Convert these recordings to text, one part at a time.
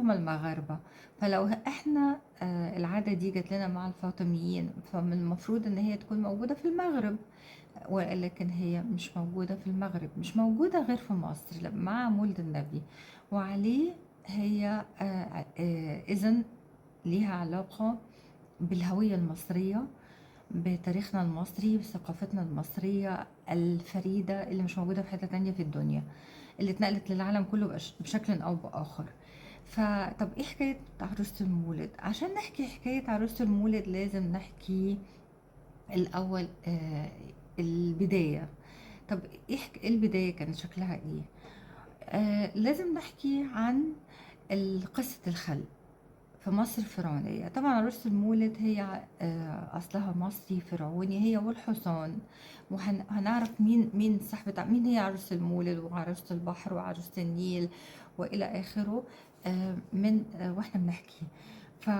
هم المغاربة. فلو احنا العادة دي جات لنا مع الفاطميين، فمن المفروض ان هي تكون موجودة في المغرب، ولكن هي مش موجودة في المغرب، مش موجودة غير في مصر مع مولد النبي. وعليه هي إذن ليها علاقة بالهوية المصرية، بتاريخنا المصري، بثقافتنا المصرية الفريدة اللي مش موجودة في حتة تانية في الدنيا، اللي اتنقلت للعالم كله بشكل أو بآخر. فطب ايه حكاية عروسة المولد؟ عشان نحكي حكاية عروسة المولد لازم نحكي الأول البداية. طب ايه إيه البداية كانت شكلها ايه؟ لازم نحكي عن قصة الخلق في مصر الفرعونية. طبعا عروسة المولد هي أصلها مصري فرعوني، هي والحصان. وهنعرف مين صاحبة، مين هي عروسة المولد وعروسة البحر وعروسة النيل وإلى آخره من واحنا بنحكي. ف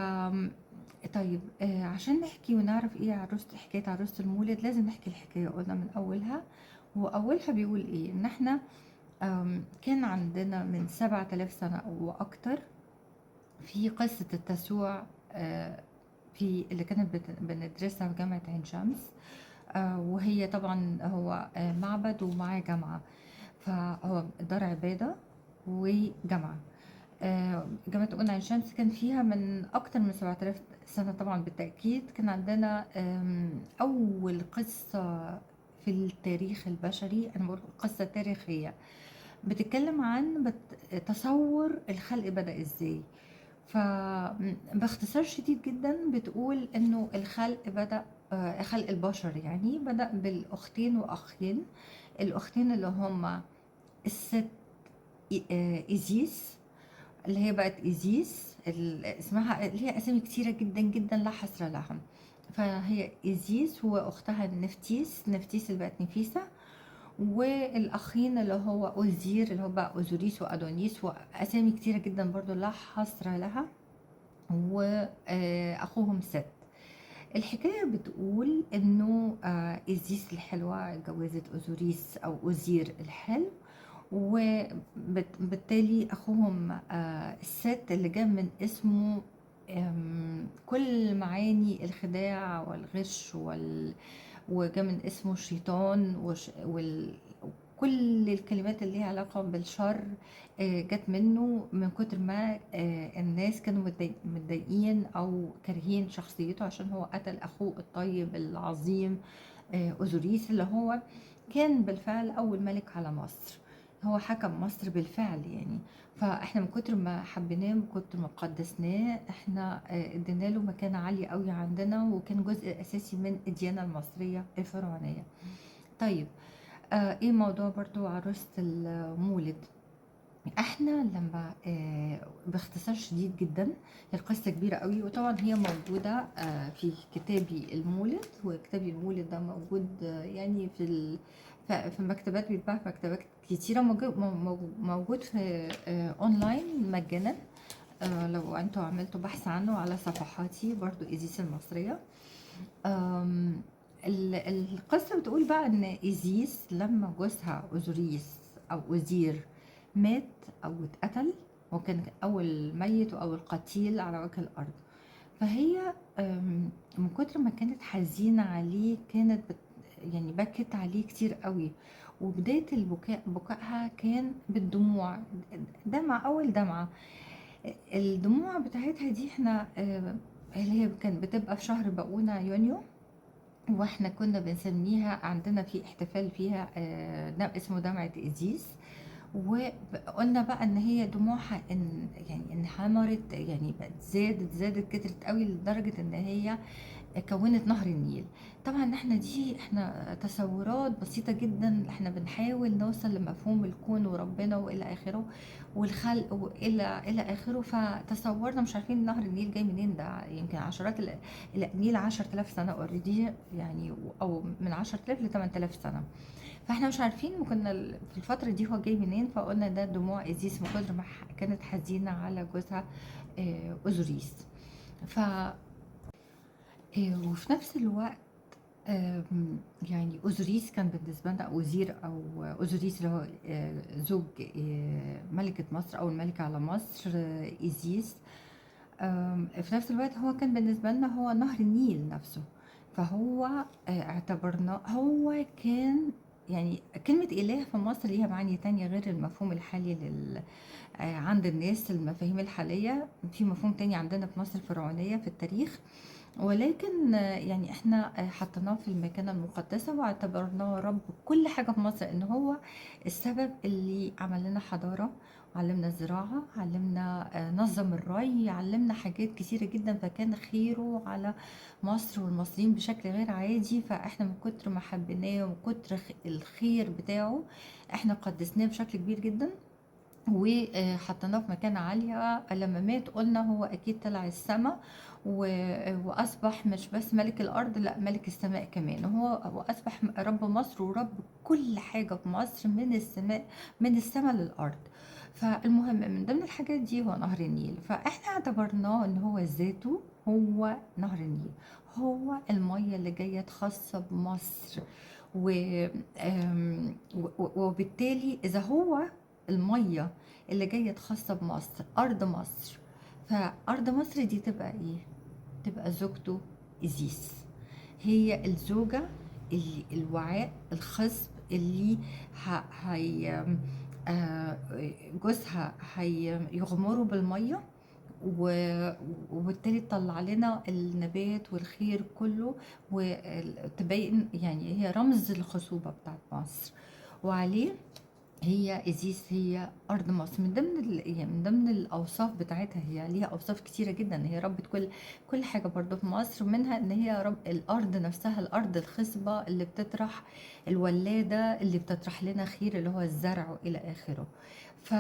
طيب عشان نحكي ونعرف ايه حكاية عروسة المولد، لازم نحكي الحكاية قلنا من أولها. وأولها بيقول ايه؟ إن احنا كان عندنا من 7000 سنة وأكتر في قصة التسوع، في اللي كانت بندرسها في جامعة عين شمس. وهي طبعا هو معبد ومعاه جامعة، فهو دار عبادة وجامعة. جامعة قلنا عين شمس كان فيها من أكتر من 7000 سنة طبعا بالتأكيد. كان عندنا أول قصة في التاريخ البشري، أنا بقول قصة تاريخية بتتكلم عن تصور الخلق بدأ إزاي. فباختصار شديد جدا بتقول إنه الخلق بدأ، خلق البشر يعني بدأ بالأختين وأخين. الأختين اللي هما الست إيزيس، اللي هي بقت إيزيس، اسمها اللي هي أسامي كتيرة جدا جدا لا حصر لها. فهي إيزيس وأختها نفتيس اللي بقت نفيسة، والأخين اللي هو أوزير اللي هو بقى أوزوريس وأدونيس، وأسامي كتيرة جدا برضو لا حصر لها، وأخوهم ست. الحكاية بتقول إنه إيزيس الحلوة اتجوزت أوزوريس أو أوزير الحلو، وبالتالي أخوهم الست اللي جاء من اسمه كل معاني الخداع والغش وجاء من اسمه الشيطان وكل الكلمات اللي ليها علاقة بالشر جت منه، من كتر ما الناس كانوا متضايقين أو كارهين شخصيته عشان هو قتل أخوه الطيب العظيم أوزوريس، اللي هو كان بالفعل أول ملك على مصر. هو حكم مصر بالفعل يعني. فاحنا من كتر ما حبيناه، من كتر ما قدسناه، احنا ادينا له مكانة عالية قوي عندنا، وكان جزء اساسي من الديانة المصرية الفرعونية. طيب ايه موضوع برضو عروسة المولد؟ احنا لما باختصار شديد جدا، القصة كبيرة قوي، وطبعا هي موجودة في كتابي المولد. وكتابي المولد ده موجود يعني في مكتبات، بيتباع في مكتبات كتيرة، موجود في اونلاين مجانا. لو انتوا عملتوا بحث عنه على صفحاتي برضو إيزيس المصرية. القصة بتقول بقى ان إيزيس لما جوزها أوزوريس او أوزير مات او اتقتل، وكان اول ميت واول قتيل على وجه الارض، فهي من كتر ما كانت حزينة عليه كانت يعني بكت عليه كتير قوي. وبداية بكائها كان بالدموع، دمعة أول دمعة. الدموع بتاعتها دي احنا اللي هي كانت بتبقى في شهر بقونا يونيو، واحنا كنا بنسميها عندنا في احتفال فيها اسمه دمعة إيزيس. وقلنا بقى ان هي دموعها ان يعني انحمرت، يعني بقت زادت كترت قوي لدرجة ان هي كونت نهر النيل. طبعا احنا تصورات بسيطة جدا، احنا بنحاول نوصل لمفهوم الكون وربنا والى اخره والخلق الى اخره. فتصورنا مش عارفين نهر النيل جاي منين، ده يمكن عشرات النيل 10000 سنة اوريدي يعني، او من 10000 ل 8000 سنة. فاحنا مش عارفين، وكنا في الفترة دي هو جاي منين، فقلنا ده دموع إيزيس من كتر ما كانت حزينة على جوزها أوزوريس. ف وفي نفس الوقت يعني أوزوريس كان بالنسبة لنا وزير، أو أوزوريس اللي هو زوج ملكة مصر أو الملكة على مصر، إيزيس. في نفس الوقت هو كان بالنسبة لنا هو نهر النيل نفسه. فهو اعتبرناه هو كان، يعني كلمة إله في مصر ليها معاني تانية غير المفهوم الحالي عند الناس. المفاهيم الحالية في مفهوم تاني عندنا في مصر الفرعونية في التاريخ، ولكن يعني احنا حطيناه في المكانة المقدسة واعتبرناه رب كل حاجة في مصر، ان هو السبب اللي عمل لنا حضارة، علمنا الزراعة، علمنا نظم الري، علمنا حاجات كثيرة جدا. فكان خيره على مصر والمصريين بشكل غير عادي. فاحنا من كتر ما حبيناه ومن كتر الخير بتاعه احنا قدسناه بشكل كبير جدا، وحطيناه في مكانة عالية. لما مات قلنا هو أكيد طلع السماء، وأصبح مش بس ملك الأرض، لا ملك السماء كمان. وأصبح رب مصر ورب كل حاجة في مصر، من السماء، من السماء للأرض. فالمهم من ضمن الحاجات دي هو نهر النيل. فاحنا اعتبرناه ان هو ذاته هو نهر النيل، هو المية اللي جاية خاصة بمصر. و... وبالتالي إذا هو المية اللي جاية خاصة بمصر، أرض مصر، فأرض مصر دي تبقى إيه؟ تبقى زوجته إيزيس، هي الزوجة اللي الوعاء الخصب اللي هي جوزها هيغمره بالمية، وبالتالي تطلع لنا النبات والخير كله، وتبين يعني هي رمز الخصوبة بتاعت مصر. وعليه هي إيزيس هي أرض مصر. من ضمن يعني من ضمن الأوصاف بتاعتها، هي ليها أوصاف كتيرة جدا. هي ربت كل حاجة برضو في مصر، منها إن هي رب الأرض نفسها، الأرض الخصبة اللي بتطرح الولادة، اللي بتطرح لنا خير اللي هو الزرع إلى آخره. ف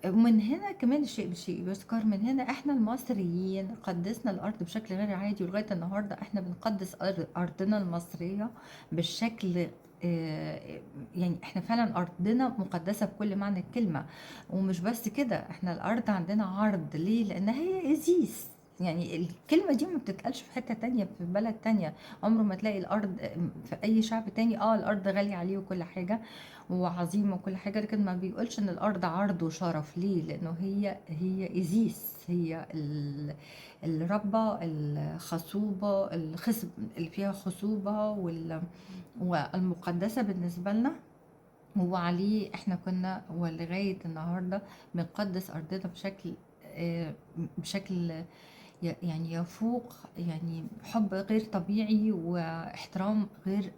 ومن هنا كمان الشيء بشيء يذكر، من هنا احنا المصريين قدسنا الارض بشكل غير عادي، ولغايه النهارده احنا بنقدس ارضنا المصريه بالشكل يعني احنا فعلا ارضنا مقدسه بكل معنى الكلمه. ومش بس كده، احنا الارض عندنا عرض ليه؟ لان هي ازيس. يعني الكلمة دي ما بتتقالش في حتة تانية في بلد تانية. عمره ما تلاقي الأرض في أي شعب تاني، الأرض غالية عليه وكل حاجة وعظيمة وكل حاجة، لكن ما بيقولش إن الأرض عرض وشرف. ليه؟ لأنه هي إزيس، هي الربة الخصوبة، الخصب اللي فيها خصوبة والمقدسة بالنسبة لنا. هو عليه احنا كنا ولغاية النهاردة بنقدس أرضنا بشكل يعني يفوق يعني حب غير طبيعي واحترام غير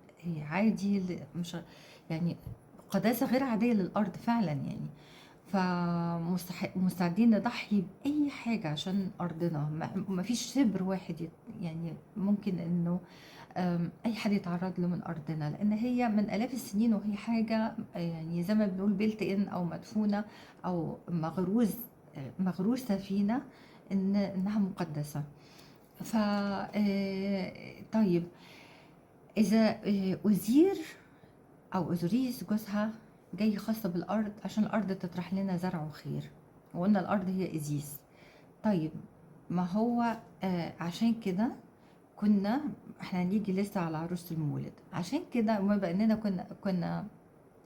عادي، مش يعني قداسة غير عادية للأرض فعلا يعني. فمستعدين نضحي بأي حاجة عشان أرضنا. ما فيش شبر واحد يعني ممكن إنه أي حد يتعرض له من أرضنا، لأن هي من آلاف السنين وهي حاجة يعني زي ما بنقول بيلت إن أو مدفونة أو مغروسة فينا إنها مقدسة. ف طيب، إذا أزير أو أزوريس جوزها جاي خاصة بالأرض عشان الأرض تطرح لنا زرع وخير، وقلنا الأرض هي إزيس. طيب، ما هو عشان كده كنا احنا هنيجي لسه على عروسة المولد. عشان كده وما بقى اننا كنا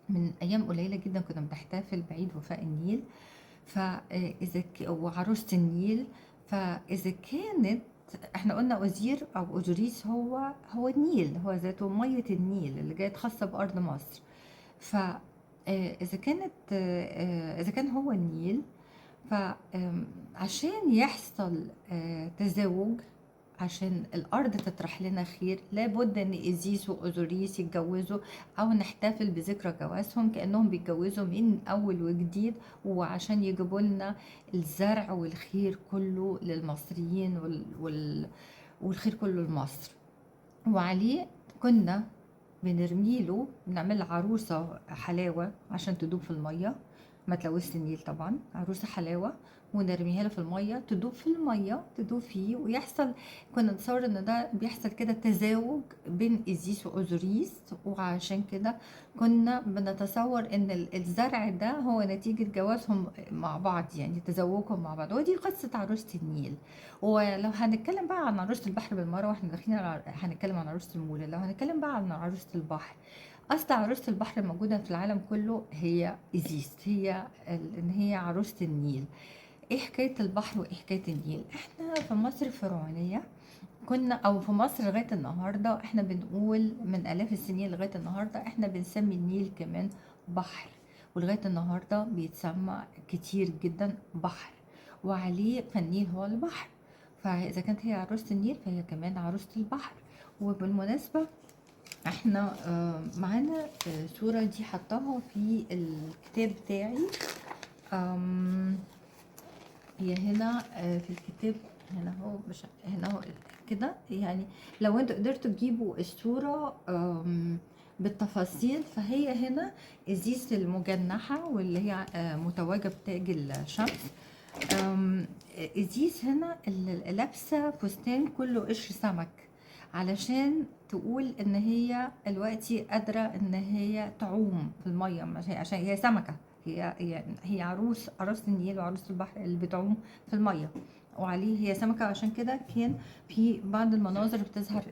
من ايام قليله جدا كنا بنحتفل بعيد وفاء النيل. وعروسة النيل. فاذا كانت احنا قلنا أزير او أزوريس هو النيل، هو ذاته ميه النيل اللي جايه خاصه بارض مصر. ف اذا كان هو النيل، فعشان يحصل تزاوج، عشان الأرض تطرح لنا خير، لابد إن إيزيس وأوزوريس يتجوزوا أو نحتفل بذكرى جوازهم كأنهم بيتجوزوا من أول وجديد، وعشان يجيبوا لنا الزرع والخير كله للمصريين والخير كله لمصر. وعليه كنا بنرميله، بنعمل عروسة حلاوة عشان تدوب في المية ما تلوثش النيل طبعا، عروسة حلاوة، ونرميها له في المية، تدوب في المية، تدوب فيه ويحصل. كنا نتصور ان ده بيحصل كده تزاوج بين إيزيس وأوزوريس، وعشان كده كنا بنتصور ان الزرع ده هو نتيجة جوازهم مع بعض، يعني تزوجهم مع بعض. ودي قصة عروسة النيل. ولو هنتكلم بقى عن عروسة البحر بالمرة، واحنا داخلين هنتكلم عن عروسة المولد. لو هنتكلم بقى عن عروسة البحر، اصل عروسة البحر الموجودة في العالم كله هي إيزيس، هي ان هي عروسة النيل. ايه حكاية البحر وايه حكاية النيل؟ احنا في مصر الفرعونية كنا، او في مصر لغاية النهاردة احنا بنقول من الاف السنين لغاية النهاردة احنا بنسمي النيل كمان بحر، ولغاية النهاردة بيتسمى كتير جدا بحر، وعليه فالنيل هو البحر. فاذا كانت هي عروسة النيل فهي كمان عروسة البحر. وبالمناسبة احنا معانا صورة دي حطاها في الكتاب بتاعي. آم، هي هنا في الكتاب، هنا هو مش هنا هو كده يعني. لو انتوا قدرتوا تجيبوا الصورة بالتفاصيل، فهي هنا إزيس المجنحة واللي هي متوجة بتاج الشمس. إزيس هنا اللي لابسة فستان كله قشر سمك، علشان تقول ان هي دلوقتي قادرة ان هي تعوم في المية، عشان هي سمكة. هي عروس النيل وعروس البحر اللي بتعوم في المية، وعليه هي سمكة. عشان كده كان في بعض المناظر بتظهر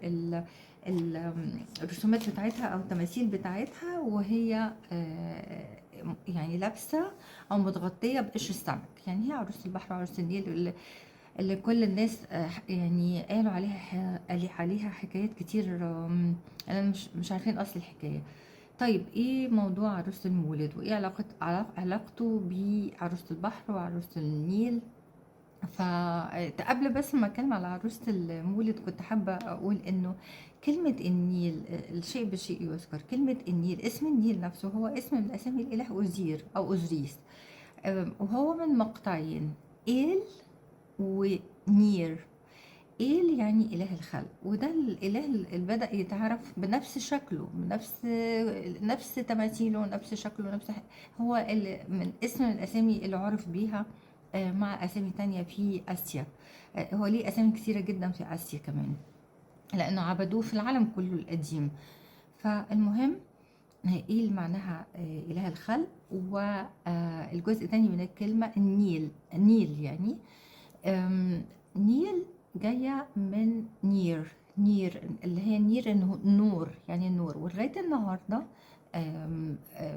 الرسومات بتاعتها او التماثيل بتاعتها وهي يعني لابسة او متغطية بقشر السمك. يعني هي عروس البحر وعروس النيل اللي كل الناس يعني قالوا عليها حكايات كتير. انا مش عارفين اصل الحكاية. طيب ايه موضوع عروسة المولد وايه علاقته بعروسة البحر وعروسة النيل؟ فقبل بس ما اتكلم على عروسة المولد، كنت حابة اقول انه كلمة النيل الشيء بالشيء يذكر. كلمة النيل، اسم النيل نفسه هو اسم من اسامي الاله اوزير او اوزريس. وهو من مقطعين، إيل ونير. إيل يعني إله الخلق، وده الإله اللي بدأ يتعرف بنفس شكله، بنفس تماثيله، نفس شكله، هو اللي من اسم من الأسامي اللي عرف بيها مع أسامي تانية في آسيا. هو ليه أسامي كثيرة جدا في آسيا كمان، لأنه عبدوه في العالم كله القديم. فالمهم إيل معناها إله الخلق. والجزء الثاني من الكلمة النيل، النيل يعني نيل جاية من نير اللي هي نير إنه نور، يعني النور. ولغاية النهاردة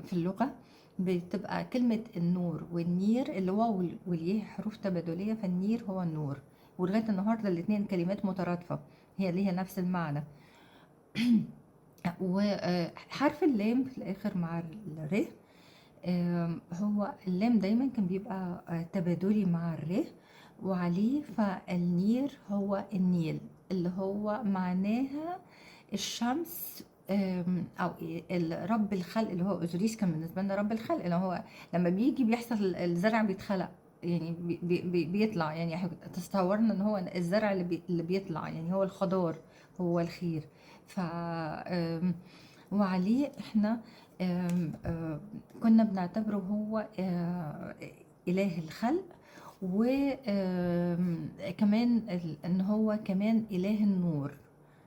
في اللغة بتبقى كلمة النور والنير اللي هو والياء حروف تبادلية، فالنير هو النور. ولغاية النهاردة الاتنين كلمات مترادفة، هي ليها نفس المعنى. وحرف اللام في الآخر مع الر، هو اللام دايما كان بيبقى تبادلي مع الر وعليه. فالنير هو النيل اللي هو معناها الشمس، او رب الخلق اللي هو اوزوريس. كان بالنسبه لنا رب الخلق اللي هو لما بيجي بيحصل الزرع بيتخلق، يعني بيطلع. يعني إحنا تصورنا ان هو الزرع اللي بيطلع يعني هو الخضار، هو الخير. ف وعليه احنا كنا بنعتبره هو إله الخلق. وكمان ان هو كمان إله النور.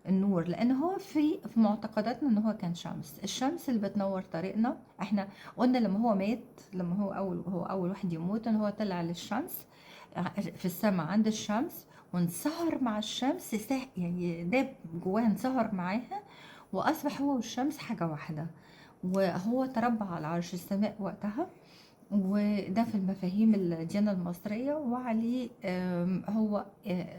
النور لان هو في معتقداتنا ان هو كان الشمس اللي بتنور طريقنا. احنا قلنا لما هو مات، لما هو اول واحد يموت، ان هو طلع للشمس في السماء عند الشمس، وانصهر مع الشمس، يعني داب جواه، انصهر معاها، واصبح هو والشمس حاجة واحدة. وهو تربع على عرش السماء وقتها. وده في المفاهيم الديانة المصرية. وعليه هو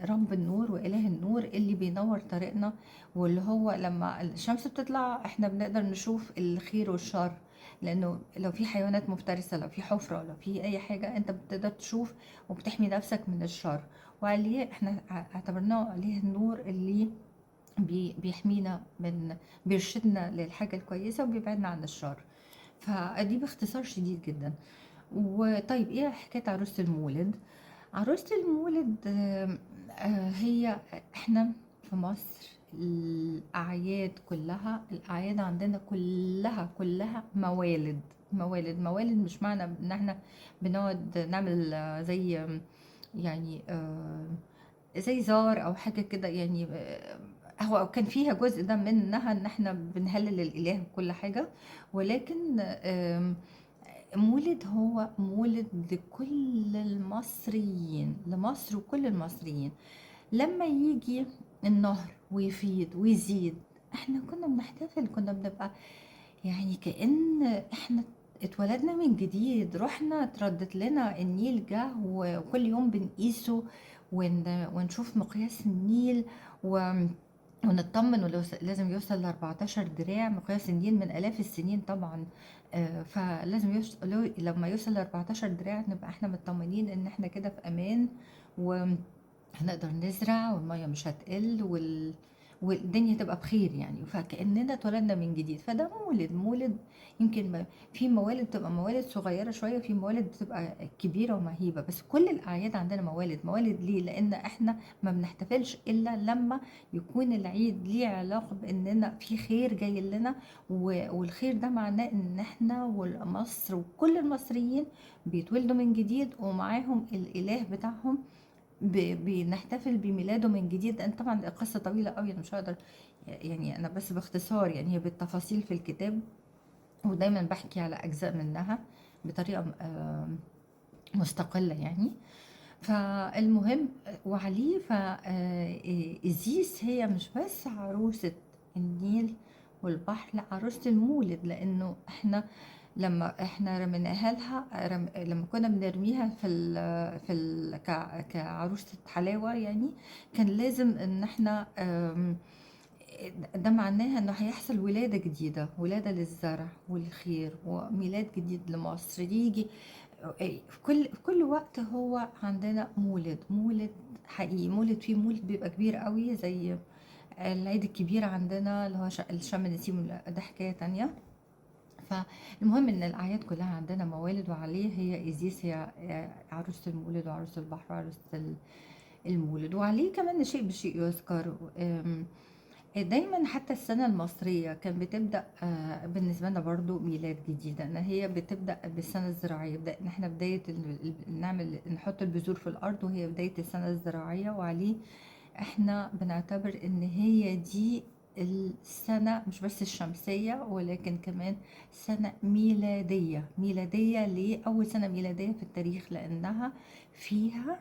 رب النور وإله النور اللي بينور طريقنا، واللي هو لما الشمس بتطلع احنا بنقدر نشوف الخير والشر. لأنه لو في حيوانات مفترسة، لو في حفرة، لو في أي حاجة، أنت بتقدر تشوف وبتحمي نفسك من الشر. وعليه احنا اعتبرناه عليه النور اللي بيحمينا بيرشدنا للحاجة الكويسة وبيبعدنا عن الشر. فدي باختصار شديد جدا. وطيب ايه حكاية عروسة المولد؟ عروسة المولد هي احنا في مصر الأعياد عندنا كلها موالد. موالد مش معنى ان احنا بنقعد نعمل زي يعني زي زار او حاجه كده يعني. هو كان فيها جزء ده منها ان احنا بنهلل الاله وكل حاجه، ولكن مولد هو مولد لكل المصريين، لمصر وكل المصريين. لما يجي النهر ويفيض ويزيد، احنا كنا بنحتفل، كنا بنبقى يعني كأن احنا اتولدنا من جديد، رحنا اتردت لنا النيل جه، وكل يوم بنقيسه ونشوف مقياس النيل ونطمن، لازم يوصل ل 14 دراع مقياس النيل من آلاف السنين طبعا. فلازم يوصل، لما يوصل ل 14 دراع نبقى احنا مطمنين ان احنا كده في امان، هنقدر نزرع والمية مش هتقل والدنيا تبقى بخير يعني. فكأننا اتولدنا من جديد. فده مولد. يمكن في موالد بتبقى موالد صغيرة شوية، وفي موالد بتبقى كبيرة ومهيبة، بس كل الأعياد عندنا موالد. ليه؟ لأن احنا ما بنحتفلش إلا لما يكون العيد ليه علاقة بأننا في خير جاي لنا، والخير ده معناه إن احنا ومصر وكل المصريين بيتولدوا من جديد، ومعاهم الإله بتاعهم بنحتفل بميلاده من جديد. لان طبعا القصه طويله قوي، انا مش هقدر يعني، انا بس باختصار يعني، هي بالتفاصيل في الكتاب، ودايما بحكي على اجزاء منها بطريقه مستقله يعني. فالمهم وعليه إزيس هي مش بس عروسة النيل والبحر، لا، عروسة المولد. لأنه احنا لما احنا رميناها لها، لما كنا بنرميها كعروسة حلاوة يعني، كان لازم ان احنا ده معناها انه هيحصل ولادة جديدة، ولادة للزرع والخير وميلاد جديد لمصر يجي في كل وقت. هو عندنا مولد حقيقي، مولد بيبقى كبير قوي، زي العيد الكبير عندنا اللي هو الشم النسيم، ده حكاية تانية. فالمهم ان الاعياد كلها عندنا موالد، وعليه هي ايزيس، هي عروسة المولد وعروسة البحر وعروسة المولد. وعليه كمان شيء بشيء يذكر. دايما حتى السنة المصرية كان بتبدأ بالنسبة لنا برضو ميلاد جديد، ان هي بتبدأ بالسنة الزراعية، ان احنا بداية نحط البذور في الارض، وهي بداية السنة الزراعية. وعليه احنا بنعتبر ان هي دي السنة مش بس الشمسية، ولكن كمان سنة ميلادية. ليه أول سنة ميلادية في التاريخ؟ لأنها فيها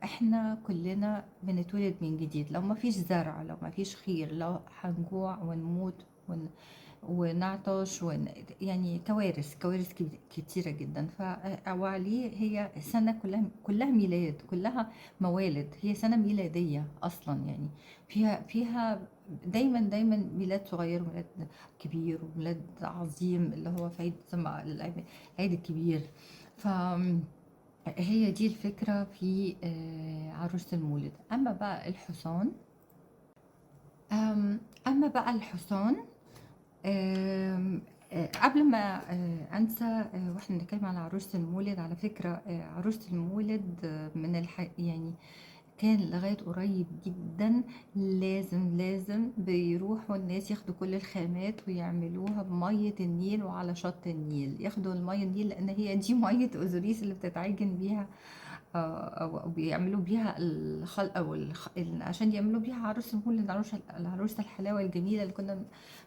احنا كلنا بنتولد من جديد. لو ما فيش زرع، لو ما فيش خير، لو هنجوع ونموت ونعطش يعني كوارث كتيرة جدا. وعليه هي سنة كلها ميلاد، كلها موالد. هي سنة ميلادية أصلا يعني، فيها دايما ميلاد صغير وميلاد كبير وميلاد عظيم، اللي هو في عيد العيد الكبير. ف هي دي الفكرة في عروسة المولد. أما بقى الحصان، آم، قبل ما أنسى، واحنا بنتكلم على عروسة المولد، على فكرة عروسة المولد من يعني كان لغاية قريب جدا لازم بيروحوا الناس ياخدوا كل الخامات ويعملوها بمية النيل وعلى شط النيل. ياخدوا المية النيل لأن هي دي مية أوزوريس اللي بتتعجن بيها، أو بيعملوا بيها الخلق، عشان يعملوا بيها عروس المولد، العروسة الحلاوة الجميلة اللي كنا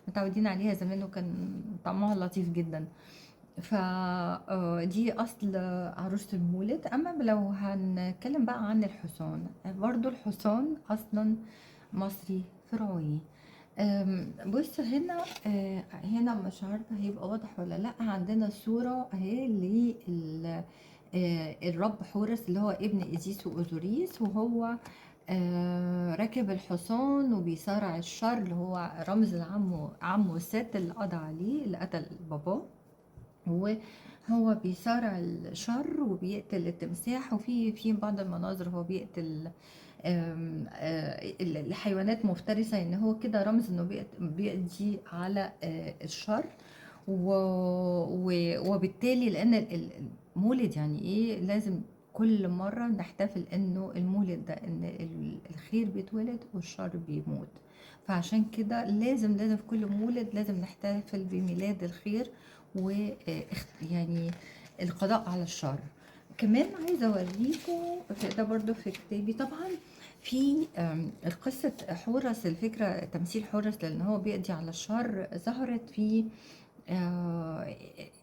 متعودين عليها زمان، وكان طعمها لطيف جدا. فدي أصل عروسة المولد. أما لو هنتكلم بقى عن الحصان، برضو الحصان أصلا مصري فرعوني. بص هنا، هنا مش عارفة هيبقى واضح ولا لأ، عندنا صورة اهي الرب حورس اللي هو ابن إيزيس وأوزوريس، وهو راكب الحصان وبيصارع الشر، اللي هو رمز عمه الست اللي قضى عليه، اللي قتل باباه. وهو بيصارع الشر وبيقتل التمساح، وفي بعض المناظر هو بيقتل الحيوانات مفترسة، ان هو كده رمز انه بيقضي على الشر. وبالتالي لان المولد يعني ايه، لازم كل مرة نحتفل انه المولد ده ان الخير بيتولد والشر بيموت. فعشان كده لازم في كل مولد لازم نحتفل بميلاد الخير و يعني القضاء على الشر. كمان عايزة اوريكم ده برضو في كتابي طبعا، في قصة حورس. الفكرة تمثيل حورس لأن هو بيقضي على الشر ظهرت في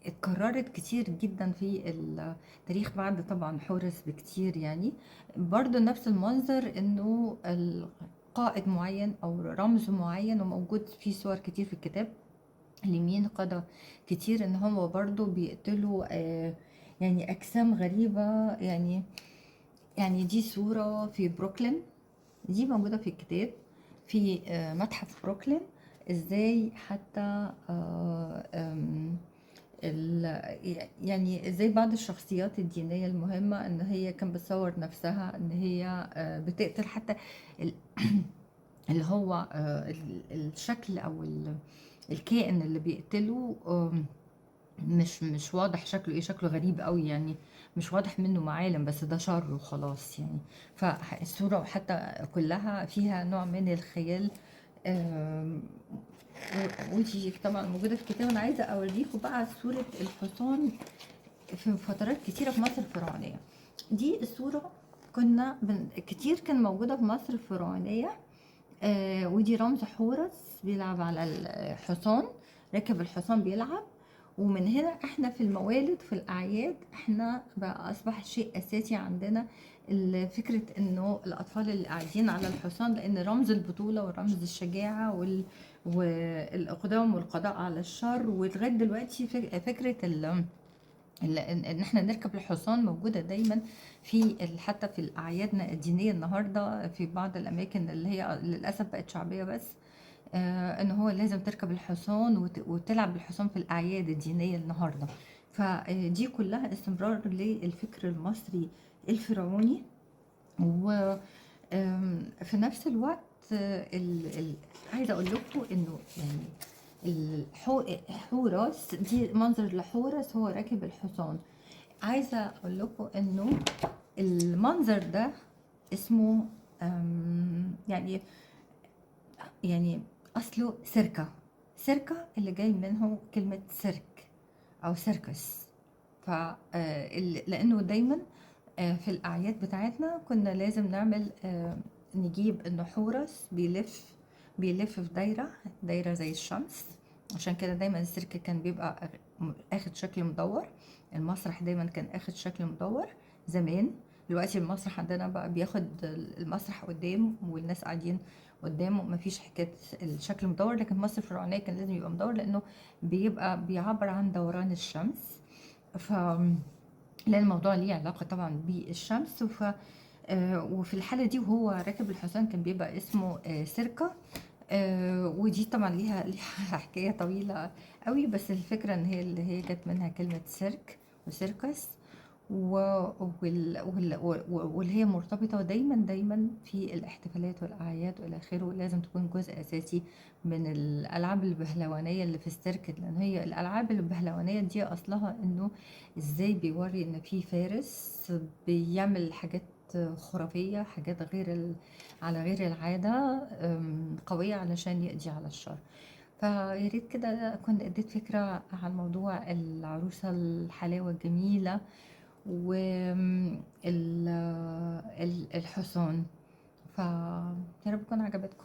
اتكررت كتير جدا في التاريخ بعد طبعا حورس بكتير. يعني برضو نفس المنظر انه قائد معين او رمز معين، وموجود في صور كتير في الكتاب لمين قضى كتير ان هم برضو بيقتلوا يعني اجسام غريبة. يعني دي صورة في بروكلين، دي موجودة في الكتاب في متحف بروكلين. ازاي حتى يعني ازاي بعض الشخصيات الدينية المهمة ان هي كان بتصور نفسها ان هي بتقتل حتى ال- اللي هو الشكل او الكائن اللي بيقتله. مش واضح شكله ايه، شكله غريب قوي يعني، مش واضح منه معالم، بس ده شر وخلاص يعني. فالصورة حتى كلها فيها نوع من الخيال. آم، ودي طبعا موجودة في الكتاب. انا عايزة اوريكم بقى صورة الحصان في فترات كتيرة في مصر الفرعونية. دي الصورة كتير كان موجودة في مصر الفرعونية. ودي رمز حورس بيلعب على الحصان، راكب الحصان بيلعب. ومن هنا احنا في الموالد في الأعياد احنا بقى أصبح شيء أساسي عندنا فكرة انه الأطفال اللي قاعدين على الحصان، لأن رمز البطولة ورمز الشجاعة والإقدام والقضاء على الشر. ولغاية دلوقتي فكرة ان احنا نركب الحصان موجوده دايما في حتى في اعيادنا الدينيه النهارده في بعض الاماكن اللي هي للاسف بقت شعبيه بس. ان هو لازم تركب الحصان وتلعب بالحصان في الاعياد الدينيه النهارده. فدي كلها استمرار للفكر المصري الفرعوني. و في نفس الوقت عايزه اقول لكم انه يعني حورس دي منظر لحورس هو راكب الحصان. عايزه اقول لكم انه المنظر ده اسمه يعني اصله سيركا. سيركا اللي جاي منه كلمه سيرك او سيركس. لانه دايما في الاعياد بتاعتنا كنا لازم نعمل نجيب انه حورس بيلف في دايره زي الشمس. عشان كده دايما السيرك كان بيبقى اخد شكل مدور. المسرح دايما كان اخد شكل مدور زمان. دلوقتي المسرح عندنا بقى بياخد المسرح قدام والناس قاعدين قدامه، مفيش حكايه الشكل مدور. لكن مصر الفرعونيه كان لازم يبقى مدور لانه بيبقى بيعبر عن دوران الشمس. ف لان الموضوع ليه علاقه طبعا بالشمس. وفي الحاله دي وهو راكب الحصان كان بيبقى اسمه سيركا. ودي طبعا ليها حكايه طويله قوي، بس الفكره ان هي اللي هي جت منها كلمه سيرك وسيركس. واللي هي مرتبطة دايما في الاحتفالات والأعياد وإلى آخره، لازم تكون جزء أساسي من الألعاب البهلوانية اللي في السيرك. لأن هي الألعاب البهلوانية دي أصلها إنه إزاي بيوري إن في فارس بيعمل حاجات خرافية، حاجات على غير العادة، قوية علشان يقضي على الشر. فيا ريت كده كنت اديت فكرة عن موضوع العروسة الحلاوة الجميلة والحصان. فيا رب تكون عجبتكم.